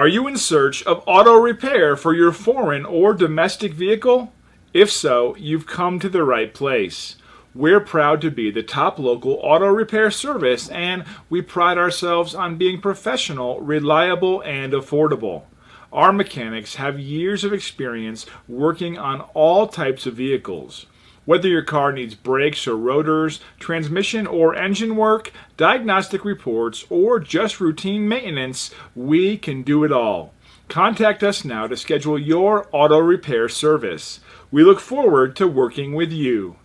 Are you in search of auto repair for your foreign or domestic vehicle? If so, you've come to the right place. We're proud to be the top local auto repair service, and we pride ourselves on being professional, reliable, and affordable. Our mechanics have years of experience working on all types of vehicles. Whether your car needs brakes or rotors, transmission or engine work, diagnostic reports, or just routine maintenance, we can do it all. Contact us now to schedule your auto repair service. We look forward to working with you.